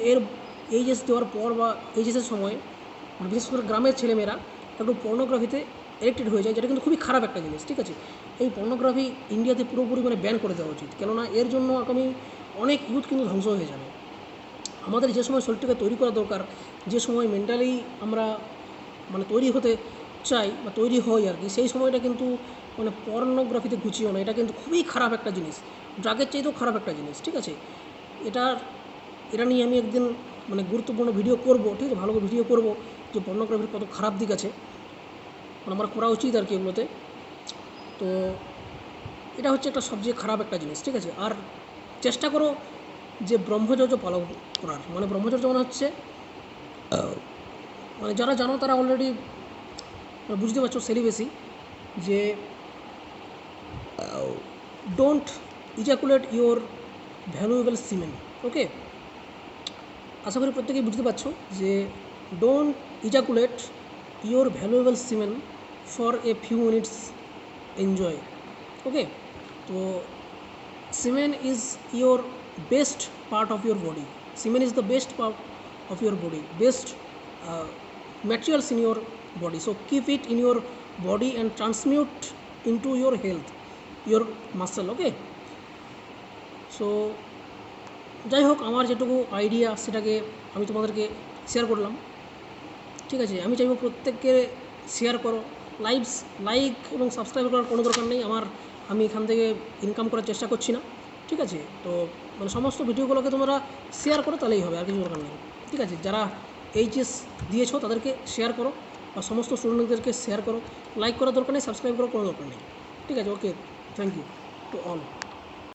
[SPEAKER 1] এইচএস দেওয়ার পর বা এইচএসের সময় মানে বিশেষ করে গ্রামের ছেলেমেয়েরা একটু পর্নোগ্রাফিতে এডিক্টেড হয়ে যায়, যেটা কিন্তু খুবই খারাপ একটা জিনিস, ঠিক আছে। এই পর্নোগ্রাফি ইন্ডিয়াতে পুরোপুরি মানে ব্যান করে দেওয়া উচিত, কেননা এর জন্য আগামী অনেক ইউথ কিন্তু ধ্বংস হয়ে যাবে। আমাদের যে সময় শরীরটাকে তৈরি করা দরকার, যে সময় মেন্টালি আমরা মানে তৈরি হতে চাই বা তৈরি হয় আর কি, সেই সময়টা কিন্তু মানে পর্নোগ্রাফিতে ঘুচিও না। এটা কিন্তু খুবই খারাপ একটা জিনিস, ড্রাগের চাইতেও খারাপ একটা জিনিস, ঠিক আছে। এটার এটা নিয়ে আমি একদিন মানে গুরুত্বপূর্ণ ভিডিও করব, ঠিক আছে, ভালো করে ভিডিও করব যে পর্নোগ্রাফির কত খারাপ দিক আছে, মানে আমার করা উচিত আর কি এগুলোতে। তো এটা হচ্ছে একটা সবচেয়ে খারাপ একটা জিনিস, ঠিক আছে। আর চেষ্টা করো যে ব্রহ্মচর্য পালন করার, মানে ব্রহ্মচর্য মানে হচ্ছে মানে যারা জানো তারা অলরেডি বুঝতে পারছো সেলিবেসি, যে don't ejaculate your valuable semen. Okay, আশা করি প্রত্যেকেই বুঝতে পারছো যে don't ejaculate your valuable semen for a few minutes enjoy. Okay, তো semen is your best part of your body. Semen is the best part of your body, best materials in your body, so keep it in your body and transmute into your health, your muscle. Okay, so যাই হোক, আমার যেটুকু idea সেটাকে আমি তোমাদেরকে share করলাম, ঠিক আছে। আমি চাইবো প্রত্যেককে শেয়ার করো, লাইক এবং সাবস্ক্রাইব করার কোনো দরকার নেই আমার, আমি এখান থেকে ইনকাম করার চেষ্টা করছি না, ঠিক আছে। তো মানে সমস্ত ভিডিওগুলোকে তোমরা শেয়ার করো, তাহলেই হবে, আর কিছু দরকার নেই, ঠিক আছে। যারা এইচএস দিয়েছো তাদেরকে শেয়ার করো, বা সমস্ত স্টুডেন্টদেরকে শেয়ার করো। লাইক করার দরকার নেই, সাবস্ক্রাইব করার কোনো দরকার নেই, ঠিক আছে। ওকে, থ্যাংক ইউ টু অল।